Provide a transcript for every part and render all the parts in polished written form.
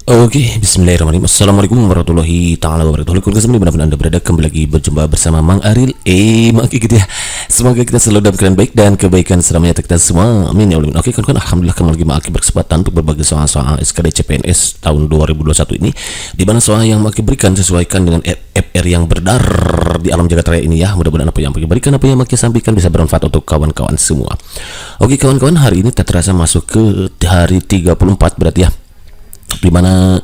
Oke, bismillahirrahmanirrahim. Assalamualaikum warahmatullahi ta'ala wabarakatuh. Keluarga semua dimanapun anda berada, kembali lagi berjumpa bersama Mang Aril. Maki gitu ya. Semoga kita selalu dalam keadaan baik dan kebaikan selamanya kita semua. Amin ya Allah. Oke kawan-kawan, alhamdulillah kembali lagi Maki berkesempatan untuk berbagi soal-soal SKD CPNS tahun 2021 ini, di mana soal yang Maki berikan sesuaikan dengan FR yang beredar di alam jagat raya ini ya. Mudah-mudahan apa yang Maki berikan, apa yang Maki sampaikan bisa bermanfaat untuk kawan-kawan semua. Oke kawan-kawan, hari ini tak terasa masuk ke hari 34 berarti ya, di mana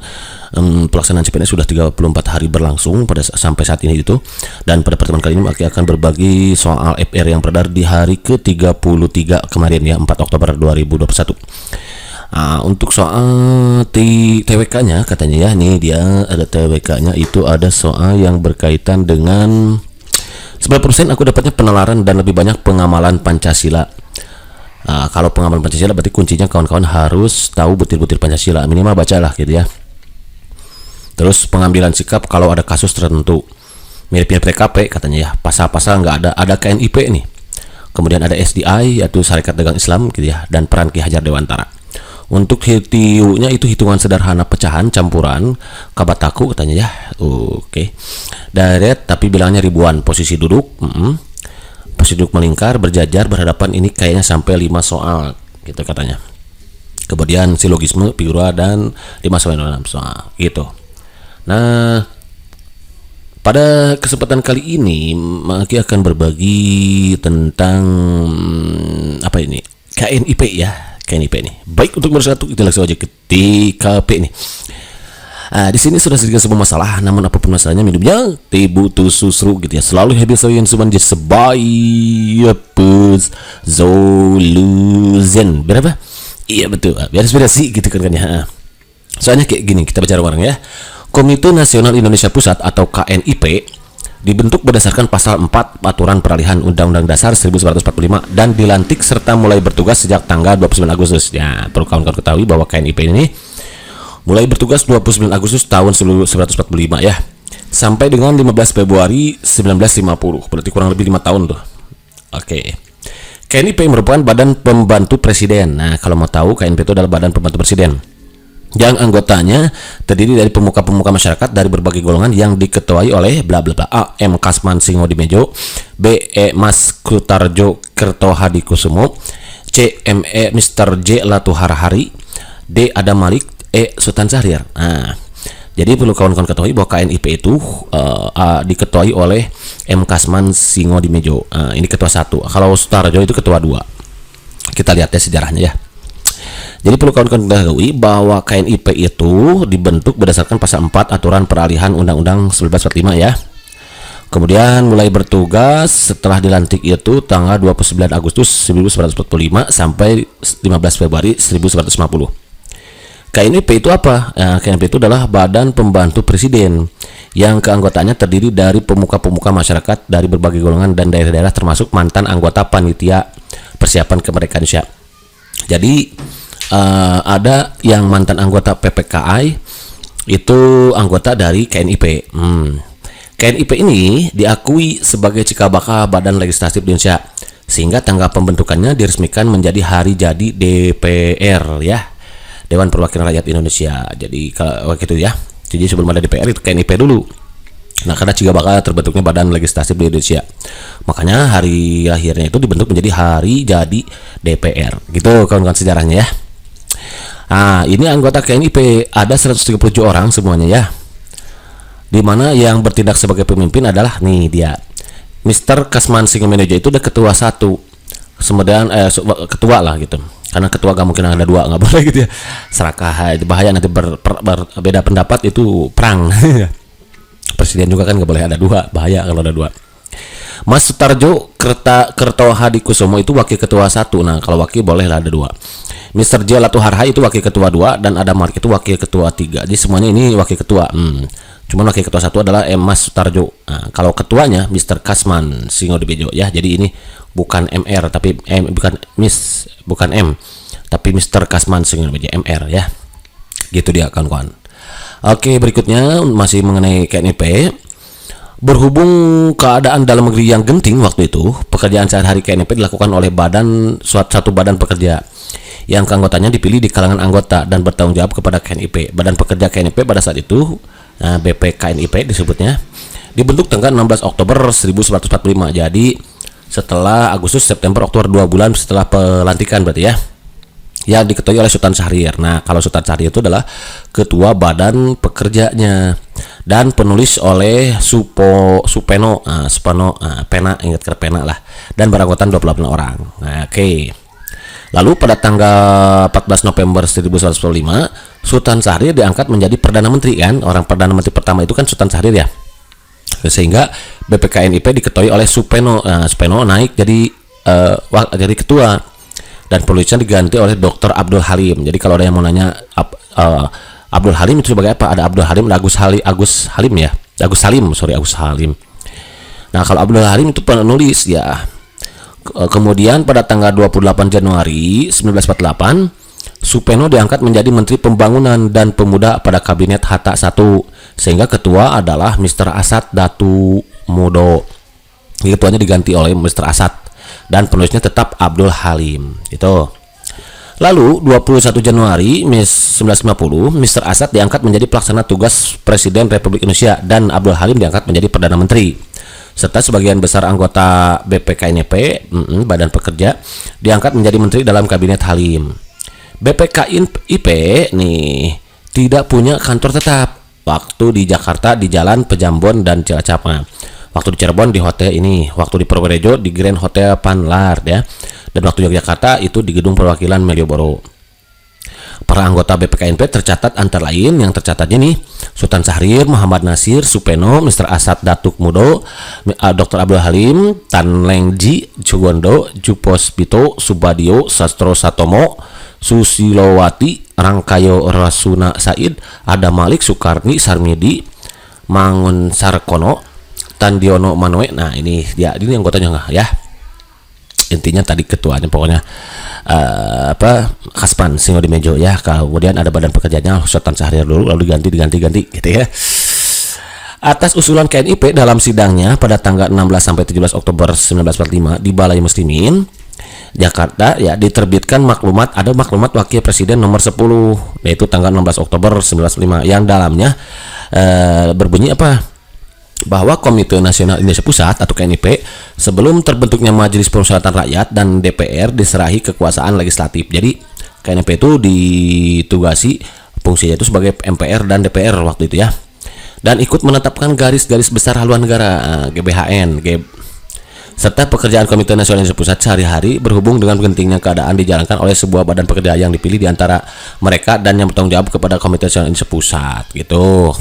pelaksanaan CPNS sudah 34 hari berlangsung sampai saat ini itu. Dan pada pertemuan kali ini Maki akan berbagi soal FR yang beredar di hari ke-33 kemarin ya, 4 Oktober 2021. Untuk soal TWK-nya katanya ya, nih dia ada TWK-nya, itu ada soal yang berkaitan dengan 9% aku dapatnya penalaran dan lebih banyak pengamalan Pancasila. Kalau pengamalan Pancasila berarti kuncinya kawan-kawan harus tahu butir-butir Pancasila, minimal bacalah gitu ya. Terus pengambilan sikap kalau ada kasus tertentu, mirip-mirip PKP katanya ya, pasal-pasal nggak ada KNIP nih. Kemudian ada SDI yaitu Syarikat Dagang Islam gitu ya, dan peran Ki Hajar Dewantara. Untuk TIU-nya itu hitungan sederhana pecahan campuran kabataku katanya ya. Oke. Direct tapi bilangnya ribuan, posisi duduk. Posisi duduk melingkar, berjajar, berhadapan, ini kayaknya sampai 5 soal gitu katanya. Kemudian silogisme, figura, dan 5 sampai 6 soal gitu. Nah, pada kesempatan kali ini Maki akan berbagi tentang apa ini? KNIP ya, KNIP ini. Baik, untuk nomor 1 kita langsung aja ke TKP nih. Di sini sudah sedikit sebuah masalah, namun apapun masalahnya minumnya teh butuh susru gitu ya. Selalu habis yang suman jadi sebayapus zoluzen berapa? Iya betul, biar inspirasi gitu kan ya. Soalnya kayak gini, kita bicara bareng ya. Komite Nasional Indonesia Pusat atau KNIP dibentuk berdasarkan pasal 4 Aturan Peralihan Undang-Undang Dasar 1945 dan dilantik serta mulai bertugas sejak tanggal 29 Agustus. Ya, perlu kawan-kawan ketahui bahwa KNIP ini mulai bertugas 29 Agustus tahun 1945 ya, sampai dengan 15 Februari 1950, berarti kurang lebih 5 tahun tuh. Oke. KNIP merupakan badan pembantu presiden. Nah, kalau mau tahu, KNIP itu adalah badan pembantu presiden yang anggotanya terdiri dari pemuka-pemuka masyarakat dari berbagai golongan yang diketuai oleh bla bla bla. A. M. Kasman Singodimedjo, B. E. Mas Kutarjo Kertohadikusumo, C. M. E. Mr. J. Latuharhari, D. Adam Malik, E. Sultan Syahrir. Nah, jadi perlu kawan-kawan ketahui bahwa KNIP itu diketuai oleh M. Kasman Singodimedjo. Ini ketua 1. Kalau Sutarjo itu ketua 2. Kita lihat ya sejarahnya ya. Jadi perlu kawan-kawan ketahui bahwa KNIP itu dibentuk berdasarkan pasal 4 Aturan Peralihan Undang-Undang 1945 ya. Kemudian mulai bertugas setelah dilantik itu tanggal 29 Agustus 1945 sampai 15 Februari 1950. KNIP itu apa? KNIP itu adalah badan pembantu presiden yang keanggotaannya terdiri dari pemuka-pemuka masyarakat dari berbagai golongan dan daerah-daerah, termasuk mantan anggota panitia persiapan kemerdekaan Indonesia. Jadi ada yang mantan anggota PPKI itu anggota dari KNIP. KNIP ini diakui sebagai cikal bakal badan legislatif di Indonesia, sehingga tanggal pembentukannya diresmikan menjadi hari jadi DPR ya, Dewan Perwakilan Rakyat Indonesia. Jadi kalau gitu ya, jadi sebelum ada DPR itu KNIP dulu. Nah, karena cikal bakal terbentuknya badan legislatif di Indonesia, makanya hari lahirnya itu dibentuk menjadi hari jadi DPR. Gitu kawan-kawan sejarahnya ya. Ini anggota KNIP ada 137 orang semuanya ya, dimana yang bertindak sebagai pemimpin adalah nih dia, Mr. Kasman Singodimedjo itu udah ketua 1, kemudian ketua lah gitu, karena ketua gak mungkin ada 2, nggak boleh gitu ya, serakah itu bahaya, nanti beda pendapat itu perang. Presiden juga kan nggak boleh ada 2, bahaya kalau ada 2. Mas Sutarjo Kertohadikusumo itu wakil ketua 1. Nah, kalau wakil boleh lah ada 2. Mr. J. Latuharhari itu wakil ketua 2 dan Adam Malik itu wakil ketua 3. Jadi semuanya ini wakil ketua. Cuman wakil ketua 1 adalah Mas Sutarjo. Nah, kalau ketuanya Mr. Kasman Singodimedjo ya. Jadi ini bukan MR tapi bukan M, tapi Mr. Kasman Singodimedjo MR ya. Gitu dia kawan-kawan. Oke, berikutnya masih mengenai KNIP. Berhubung keadaan dalam negeri yang genting waktu itu, pekerjaan sehari-hari KNIP dilakukan oleh suatu badan pekerja yang keanggotanya dipilih di kalangan anggota dan bertanggung jawab kepada KNIP. Badan Pekerja KNIP pada saat itu, BPKNIP disebutnya, dibentuk tanggal 16 Oktober 1945. Jadi setelah Agustus, September, Oktober, 2 bulan setelah pelantikan berarti ya. Yang diketuai oleh Sultan Syahrir. Nah, kalau Sultan Syahrir itu adalah ketua badan pekerjanya dan penulis oleh Supeno, Pena, ingat ke Pena lah, dan beranggotan 28 orang. Nah, oke. Lalu pada tanggal 14 November 1945, Sultan Syahrir diangkat menjadi Perdana Menteri kan. Orang Perdana Menteri pertama itu kan Sultan Syahrir ya. Sehingga BPKNIP diketuai oleh Supeno. Supeno naik jadi ketua. Dan penulisnya diganti oleh Dr. Abdul Halim. Jadi kalau ada yang mau nanya Abdul Halim itu sebagai apa? Ada Abdul Halim, ada Agus Salim. Nah, kalau Abdul Halim itu penulis ya. Kemudian pada tanggal 28 Januari 1948, Supeno diangkat menjadi Menteri Pembangunan dan Pemuda pada Kabinet Hatta I, sehingga ketua adalah Mr. Asad Datu Mudo. Ketuanya diganti oleh Mr. Asad dan penulisnya tetap Abdul Halim. Itu. Lalu 21 Januari 1950, Mr. Asad diangkat menjadi pelaksana tugas Presiden Republik Indonesia dan Abdul Halim diangkat menjadi Perdana Menteri. Serta sebagian besar anggota BPKNIP, Badan Pekerja, diangkat menjadi menteri dalam kabinet Halim. BPKNIP nih tidak punya kantor tetap. Waktu di Jakarta di Jalan Pejambon dan Cilacap. Waktu di Cirebon di hotel ini, waktu di Purworejo di Grand Hotel Panlar ya, dan waktu di Yogyakarta itu di Gedung Perwakilan Malioboro. Para anggota BPKNP tercatat antara lain yang tercatatnya nih Sultan Syahrir, Muhammad Nasir, Supeno, Mr. Asad Datuk Mudo, Dr. Abdul Halim, Tan Lengji, Jugondo, Jupos Bito, Subadio, Sastro Satomo, Susilowati, Rangkayo Rasuna Said, Ada Malik, Sukarni, Sarmidi, Mangun Sarkono, Tandiono Manoe. Nah, ini anggotanya nggak ya. Intinya tadi ketuanya pokoknya Kaspan Singo di Mejo ya. Kemudian ada badan pekerjanya Sultan Syahrir dulu, lalu diganti gitu ya. Atas usulan KNIP dalam sidangnya pada tanggal 16 sampai 17 Oktober 1945 di Balai Muslimin Jakarta ya, diterbitkan maklumat Wakil Presiden nomor 10, yaitu tanggal 16 Oktober 1945 yang dalamnya berbunyi apa? Bahwa Komite Nasional Indonesia Pusat atau KNIP sebelum terbentuknya Majelis Permusyawaratan Rakyat dan DPR diserahi kekuasaan legislatif. Jadi KNIP itu ditugasi fungsinya itu sebagai MPR dan DPR waktu itu ya. Dan ikut menetapkan garis-garis besar haluan negara GBHN, serta pekerjaan Komite Nasional Indonesia Pusat sehari-hari berhubung dengan gentingnya keadaan dijalankan oleh sebuah badan pekerja yang dipilih di antara mereka dan yang bertanggung jawab kepada Komite Nasional Indonesia Pusat gitu.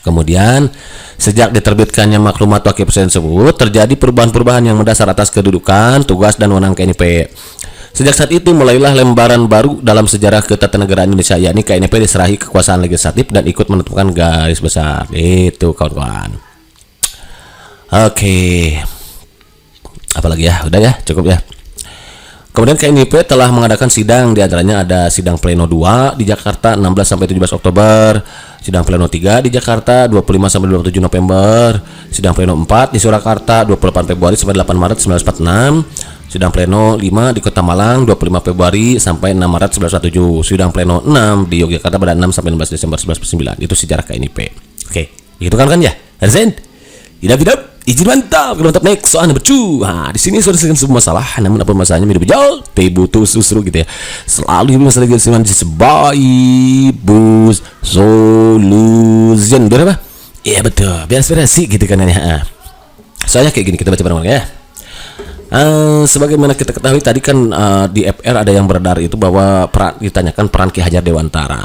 Kemudian sejak diterbitkannya maklumat Wakil Presiden tersebut terjadi perubahan-perubahan yang mendasar atas kedudukan, tugas dan wewenang KNIP. Sejak saat itu mulailah lembaran baru dalam sejarah ketatanegaraan Indonesia, yakni KNIP diserahi kekuasaan legislatif dan ikut menentukan garis besar. Itu kawan-kawan. Oke. Apalagi ya? Udah ya, cukup ya. Kemudian KNIP telah mengadakan sidang, diantaranya ada sidang pleno 2 di Jakarta 16 sampai 17 Oktober, sidang pleno 3 di Jakarta 25 sampai 27 November, sidang pleno 4 di Surakarta 28 Februari sampai 8 Maret 1946, sidang pleno 5 di Kota Malang 25 Februari sampai 6 Maret 1947, sidang pleno 6 di Yogyakarta pada 6 sampai 16 Desember 1949. Itu sejarah KNIP. Oke, gitu kan ya? Harzen? Tidak. Izin mantap, kalau mantap next soalnya bercu. Nah, di sini sudah selesai semua masalah. Namun apa masalahnya hidup jauh, butuh susru gitu ya. Selalu hidup masalah gitu sebaik bus solution. Biar apa? Iya betul, biar inspirasi gitu kan ya. Soalnya kayak gini, kita baca bareng-bareng ya. Sebagaimana kita ketahui tadi kan di FR ada yang beredar itu bahwa ditanyakan peran Ki Hajar Dewantara.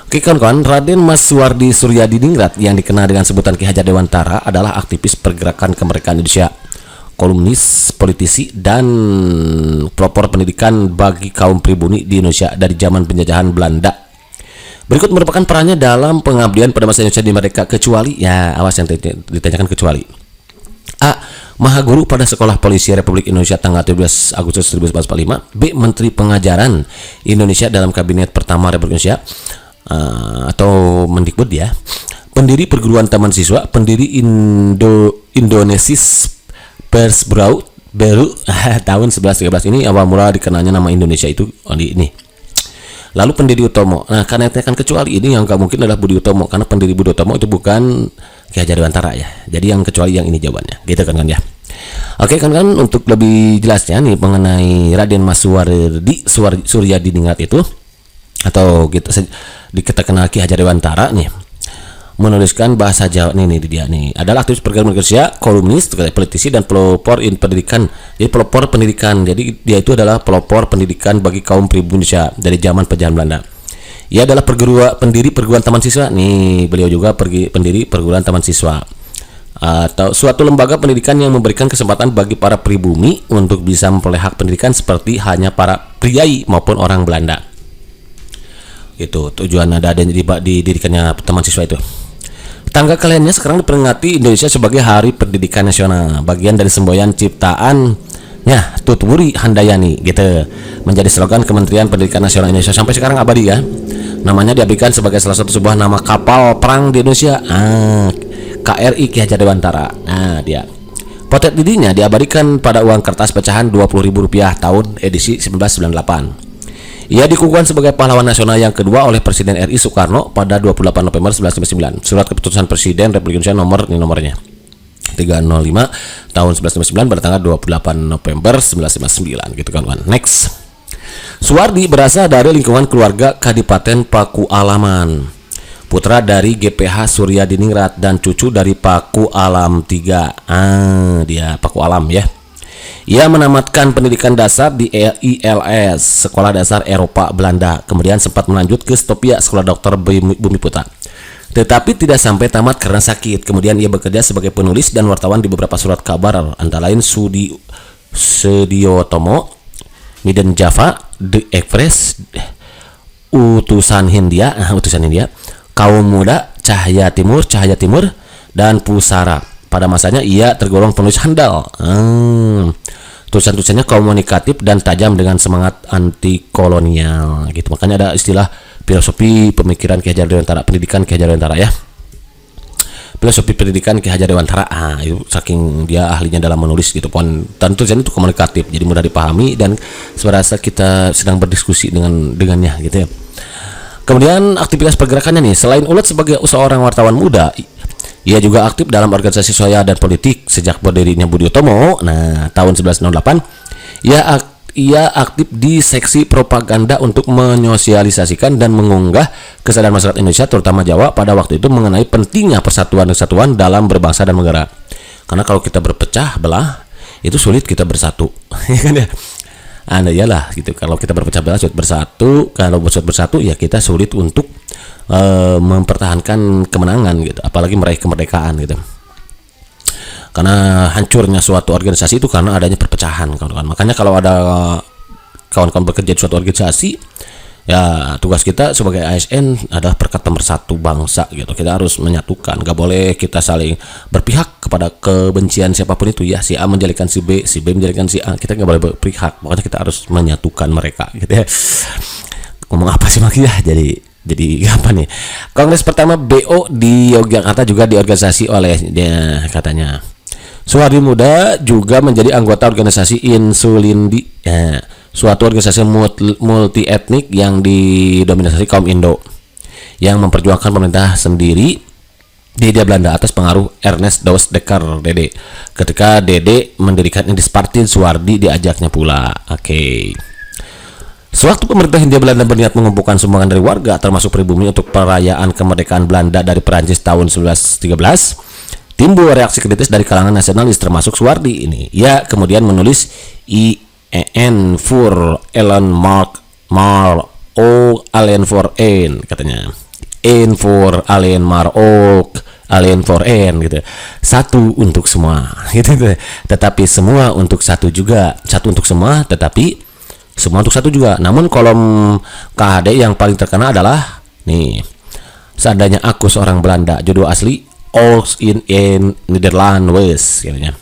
Oke kawan-kawan, Raden Mas Suwardi Suryadiningrat yang dikenal dengan sebutan Ki Hajar Dewantara adalah aktivis pergerakan kemerdekaan Indonesia, kolumnis, politisi, dan pelopor pendidikan bagi kaum pribumi di Indonesia dari zaman penjajahan Belanda. Berikut merupakan perannya dalam pengabdian pada masa Indonesia di merdeka, kecuali ya awas yang ditanyakan kecuali A. Mahaguru pada Sekolah Polisi Republik Indonesia tanggal 17 Agustus 1945. B. Menteri Pengajaran Indonesia dalam Kabinet Pertama Republik Indonesia atau Mendikbud ya. Pendiri Perguruan Taman Siswa, pendiri Indonesis Persbrau, baru tahun 1113 ini awal mula dikenalnya nama Indonesia itu ini. Lalu pendiri Utomo. Nah, karena kan kecuali ini yang nggak mungkin adalah Budi Utomo, karena pendiri Budi Utomo itu bukan Ki Hajar Dewantara ya. Jadi yang kecuali yang ini jawabannya. Gitu kan ya. Oke kan untuk lebih jelasnya nih mengenai Raden Mas Suryadiningrat itu, atau kita kenal Ki Hajar Dewantara nih, menuliskan bahasa Jawa nih dia nih adalah aktivis pergerakan manusia, kolumnis, politisi dan pelopor pendidikan. Jadi pelopor pendidikan. Jadi dia itu adalah pelopor pendidikan bagi kaum pribumi Indonesia dari zaman penjajahan Belanda. Ia adalah pendiri perguruan taman siswa. Nih, beliau juga pendiri perguruan taman siswa, atau suatu lembaga pendidikan yang memberikan kesempatan bagi para pribumi untuk bisa memperoleh hak pendidikan seperti hanya para priai maupun orang Belanda. Itu tujuan ada didirikannya taman siswa itu. Tanggal kaliannya sekarang diperingati Indonesia sebagai Hari Pendidikan Nasional, bagian dari semboyan ciptaannya Tutwuri Handayani gitu, menjadi slogan Kementerian Pendidikan Nasional Indonesia sampai sekarang abadi ya. Namanya diabadikan sebagai salah satu sebuah nama kapal perang di Indonesia, KRI Ki Hajar Dewantara. Nah, dia potret dirinya diabadikan pada uang kertas pecahan Rp20.000 tahun edisi 1998. Ia dikukuhkan sebagai pahlawan nasional yang kedua oleh Presiden RI Soekarno pada 28 November 1959. Surat keputusan Presiden Republik Indonesia nomornya 305 tahun 1959 pada tanggal 28 November 1959 gitu kan. Next. Suwardi berasal dari lingkungan keluarga Kadipaten Paku Alaman, putra dari GPH Suryadiningrat dan cucu dari Paku Alam III. Dia Paku Alam ya. Ia menamatkan pendidikan dasar di ILS, Sekolah Dasar Eropa Belanda. Kemudian sempat melanjut ke Stopia, Sekolah Dokter Bumi Putra. Tetapi tidak sampai tamat karena sakit. Kemudian ia bekerja sebagai penulis dan wartawan di beberapa surat kabar, antara lain Sudiotomo, Midden Java, The Express, Utusan Hindia, Kaum Muda, Cahaya Timur, dan Pusara. Pada masanya ia tergolong penulis handal. Tulisan-tulisannya komunikatif dan tajam dengan semangat anti kolonial gitu. Makanya ada istilah filosofi pemikiran Ki Hajar Dewantara, pendidikan Ki Hajar Dewantara ya. Filosofi pendidikan Ki Hajar Dewantara, itu saking dia ahlinya dalam menulis gitu. Dan tulisannya itu komunikatif, jadi mudah dipahami dan serasa kita sedang berdiskusi dengannya gitu ya. Kemudian aktivitas pergerakannya nih, selain ulet sebagai seorang wartawan muda, ia juga aktif dalam organisasi sosial dan politik sejak berdirinya Budi Utomo. Nah, tahun 1908 ia aktif di seksi propaganda untuk menyosialisasikan dan mengunggah kesadaran masyarakat Indonesia terutama Jawa pada waktu itu mengenai pentingnya persatuan dan kesatuan dalam berbangsa dan negara. Karena kalau kita berpecah belah itu sulit kita bersatu. Ya kan ya? Iyalah gitu. Kalau kita berpecah belah sulit bersatu, kalau bersatu ya kita sulit untuk mempertahankan kemenangan gitu, apalagi meraih kemerdekaan gitu. Karena hancurnya suatu organisasi itu karena adanya perpecahan, kawan-kawan. Makanya kalau ada kawan-kawan bekerja di suatu organisasi, ya tugas kita sebagai ASN adalah perekat pemersatu bangsa gitu. Kita harus menyatukan, gak boleh kita saling berpihak kepada kebencian siapapun itu ya. Si A menjadikan si B menjadikan si A, kita gak boleh berpihak. Makanya kita harus menyatukan mereka gitu ya. Ngomong apa sih Maki ya? Jadi apa nih? Kongres pertama BO di Yogyakarta juga diorganisasi oleh dia katanya. Suwardi muda juga menjadi anggota organisasi Insulindi, suatu organisasi multi etnik yang didominasi kaum Indo yang memperjuangkan pemerintah sendiri di Hindia Belanda atas pengaruh Ernest Dawes Dekker Dede. Ketika Dede mendirikan Indis Party, Suwardi diajaknya pula. Oke. Sewaktu pemerintah Hindia Belanda berniat mengumpulkan sumbangan dari warga termasuk pribumi untuk perayaan kemerdekaan Belanda dari Perancis tahun 1913, timbul reaksi kritis dari kalangan nasionalis termasuk Suwardi ini. Ia kemudian menulis IEN voor Ellen Mark O Allen for N katanya. En voor Allen Mark O Allen for N gitu. Satu untuk semua gitu. Tetapi semua untuk satu juga. Satu untuk semua tetapi semua untuk satu juga. Namun kolom KHD yang paling terkenal adalah nih, seandainya aku seorang Belanda, judul asli All in Nederland katanya.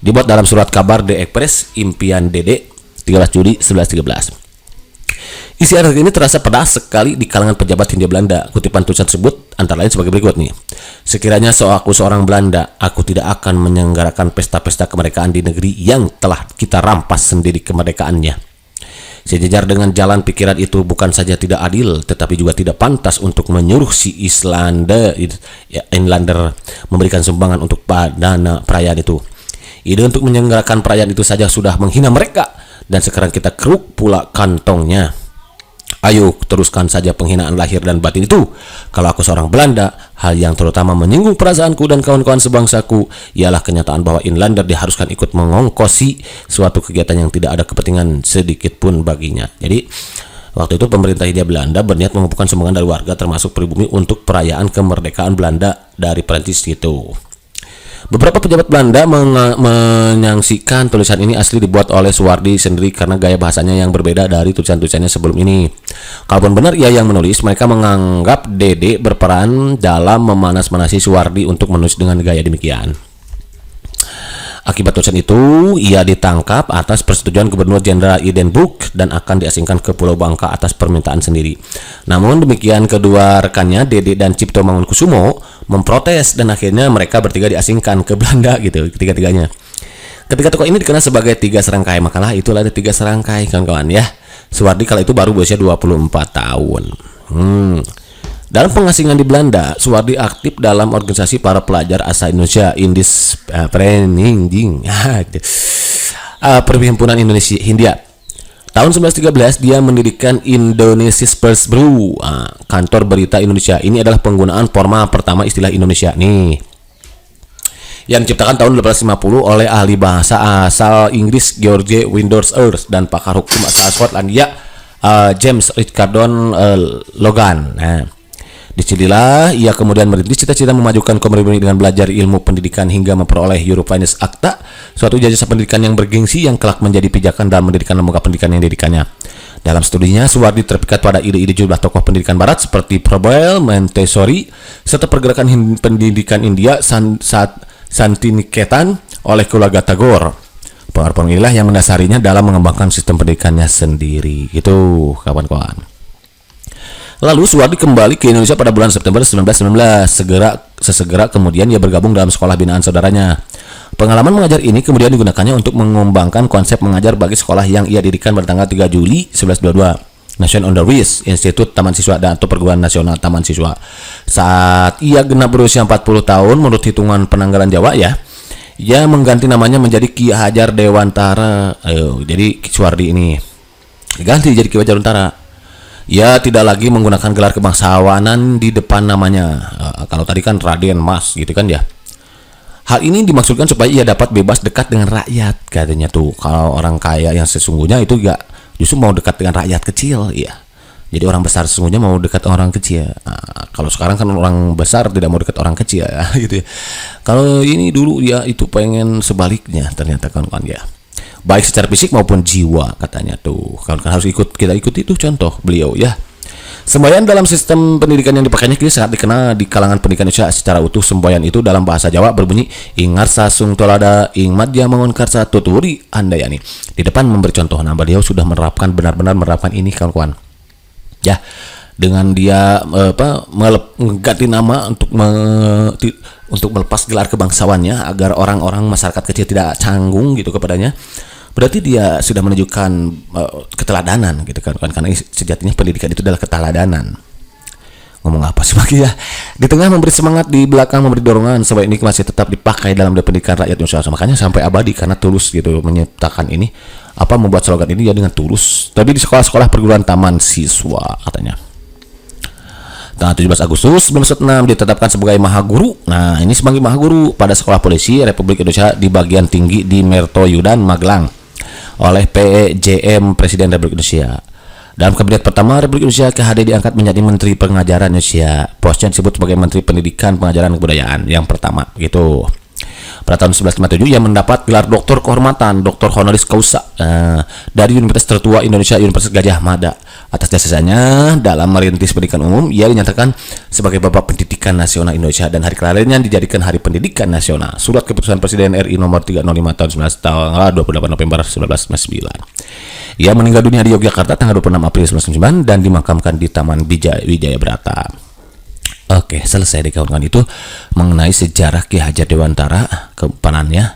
Dibuat dalam surat kabar The Express Impian Dede 13 Juli 1913. Isi artikel ini terasa pedas sekali di kalangan pejabat Hindia Belanda. Kutipan tulisan tersebut antara lain sebagai berikut nih. Sekiranya aku seorang Belanda, aku tidak akan menyelenggarakan pesta-pesta kemerdekaan di negeri yang telah kita rampas sendiri kemerdekaannya. Sejajar dengan jalan pikiran itu bukan saja tidak adil, tetapi juga tidak pantas untuk menyuruh si Inlander memberikan sumbangan untuk dana perayaan itu. Ide untuk menyelenggarakan perayaan itu saja sudah menghina mereka, dan sekarang kita keruk pula kantongnya. Ayo teruskan saja penghinaan lahir dan batin itu. Kalau aku seorang Belanda, hal yang terutama menyinggung perasaanku dan kawan-kawan sebangsaku ialah kenyataan bahwa Inlander diharuskan ikut mengongkosi suatu kegiatan yang tidak ada kepentingan sedikit pun baginya. Jadi waktu itu pemerintah Hindia Belanda berniat mengumpulkan sumbangan dari warga termasuk pribumi untuk perayaan kemerdekaan Belanda dari Prancis itu. Beberapa pejabat Belanda menyaksikan tulisan ini asli dibuat oleh Suwardi sendiri karena gaya bahasanya yang berbeda dari tulisan-tulisannya sebelum ini. Kalaupun benar ia yang menulis, mereka menganggap Dede berperan dalam memanas-manasi Suwardi untuk menulis dengan gaya demikian. Akibat tulisan itu, ia ditangkap atas persetujuan Gubernur Jenderal Hindenburg dan akan diasingkan ke Pulau Bangka atas permintaan sendiri. Namun demikian kedua rekannya, Dede dan Cipto Mangunkusumo, memprotes dan akhirnya mereka bertiga diasingkan ke Belanda gitu, ketiga-tiganya. Ketika tokoh ini dikenal sebagai tiga serangkai, makalah itulah ada tiga serangkai kawan-kawan ya. Suwardi kala itu baru berusia 24 tahun. Dalam pengasingan di Belanda, Suwardi aktif dalam organisasi para pelajar asal Indonesia, Indis Perhimpunan Indonesia Hindia. Tahun 1913 dia mendirikan Indonesia's First Bureau, kantor berita Indonesia. Ini adalah penggunaan formal pertama istilah Indonesia nih, yang diciptakan tahun 1850 oleh ahli bahasa asal Inggris George Windors Earth dan pakar hukum asal Skotlandia James Richardson Logan. Disinilah ia kemudian merintis cita-cita memajukan komunitas dengan belajar ilmu pendidikan hingga memperoleh Europeanis Acta, suatu ijazah pendidikan yang bergengsi yang kelak menjadi pijakan dalam mendirikan lembaga pendidikan yang didirikannya. Dalam studinya, Suwardi terpikat pada ide-ide jumlah tokoh pendidikan barat seperti Froebel, Montessori, serta pergerakan pendidikan India Santiniketan oleh keluarga Tagore. Pengaruh inilah yang mendasarinya dalam mengembangkan sistem pendidikannya sendiri. Gitu, kawan-kawan. Lalu Suwardi kembali ke Indonesia pada bulan September 1919. Sesegera kemudian ia bergabung dalam sekolah binaan saudaranya. Pengalaman mengajar ini kemudian digunakannya untuk mengembangkan konsep mengajar bagi sekolah yang ia dirikan pada tanggal 3 Juli 1922. National Underwis Institut Taman Siswa dan atau Perguruan Nasional Taman Siswa. Saat ia genap berusia 40 tahun menurut hitungan penanggalan Jawa ya, ia mengganti namanya menjadi Ki Hajar Dewantara. Jadi Suwardi ini diganti jadi Ki Hajar Dewantara. Ia tidak lagi menggunakan gelar kebangsawanan di depan namanya. Kalau tadi kan Raden Mas gitu kan ya. Hal ini dimaksudkan supaya ia dapat bebas dekat dengan rakyat katanya tuh. Kalau orang kaya yang sesungguhnya itu juga justru mau dekat dengan rakyat kecil ya. Jadi orang besar sesungguhnya mau dekat orang kecil. Kalau sekarang kan orang besar tidak mau dekat orang kecil ya, gitu ya. Kalau ini dulu ya itu pengen sebaliknya ternyata kawan-kawan ya. Baik secara fisik maupun jiwa katanya tuh. Kan harus kita ikuti itu contoh beliau ya. Semboyan dalam sistem pendidikan yang dipakainya kini sangat dikenal di kalangan pendidikan Indonesia secara utuh. Semboyan itu dalam bahasa Jawa berbunyi ingarsa sung tolada ing madya mangun karsa tuturi andayani. Di depan memberi contoh. Nah, beliau sudah benar-benar menerapkan ini kawan-kawan. Ya, dengan dia mengganti nama untuk melepas gelar kebangsawannya agar orang-orang masyarakat kecil tidak canggung gitu kepadanya. Berarti dia sudah menunjukkan keteladanan gitu kan, karena sejatinya pendidikan itu adalah keteladanan. Ngomong apa sih lagi ya? Di tengah memberi semangat, di belakang memberi dorongan, sebab ini masih tetap dipakai dalam pendidikan rakyat Indonesia. Makanya sampai abadi karena tulus gitu menyiptakan ini, membuat slogan ini ya dengan tulus. Tapi di sekolah-sekolah perguruan taman siswa katanya. Tanggal 17 Agustus 1906 ditetapkan sebagai Mahaguru. Nah, ini sebagai Mahaguru pada Sekolah Polisi Republik Indonesia di bagian tinggi di Mertoyudan, Magelang oleh PJM Presiden Republik Indonesia. Dalam kabinet pertama Republik Indonesia, KHD diangkat menjadi Menteri Pengajaran Indonesia. Posnya disebut sebagai Menteri Pendidikan, Pengajaran, Kebudayaan yang pertama gitu. Pada tahun 1157 ia mendapat gelar doktor kehormatan, doktor honoris causa dari Universitas tertua Indonesia, Universitas Gajah Mada. Atas jasanya dalam merintis pendidikan umum, ia dinyatakan sebagai Bapak Pendidikan Nasional Indonesia dan hari kelahirannya dijadikan Hari Pendidikan Nasional. Surat keputusan Presiden RI nomor 305 tahun 19 tanggal 28 November 1999. Ia meninggal dunia di Yogyakarta tanggal 26 April 1999 dan dimakamkan di Taman Wijaya Brata. Oke, selesai deh kawan-kawan, itu mengenai sejarah Ki Hajar Dewantara, kepanannya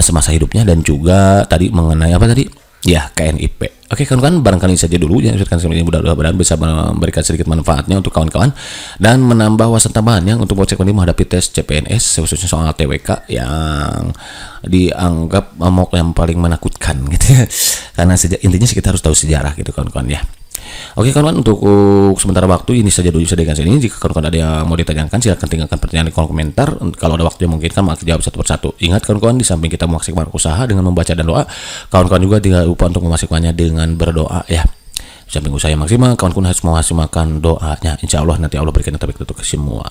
semasa hidupnya, dan juga tadi mengenai apa tadi? Ya, KNIP. Oke kawan-kawan, barangkali saja dulu ya, mudah-mudahan bisa memberikan sedikit manfaatnya untuk kawan-kawan dan menambah wawasan tambahannya untuk cek menghadapi tes CPNS, khususnya soal TWK yang dianggap momok yang paling menakutkan gitu ya. Karena intinya sih kita harus tahu sejarah gitu kawan-kawan ya. Oke kawan-kawan, untuk sementara waktu ini saja dulu sedangkan ini. Jika kawan-kawan ada yang mau ditanyakan, silahkan tinggalkan pertanyaan di kolom komentar. Kalau ada waktu yang mungkin kan maka jawab satu persatu. Ingat kawan-kawan, di samping kita memaksimalkan usaha dengan membaca dan doa, kawan-kawan juga tidak lupa untuk memaksimalkannya dengan berdoa ya. Di samping usaha yang maksimal, kawan-kawan harus memaksimalkan doanya. Insya Allah nanti Allah berikan yang terbaik untuk semua.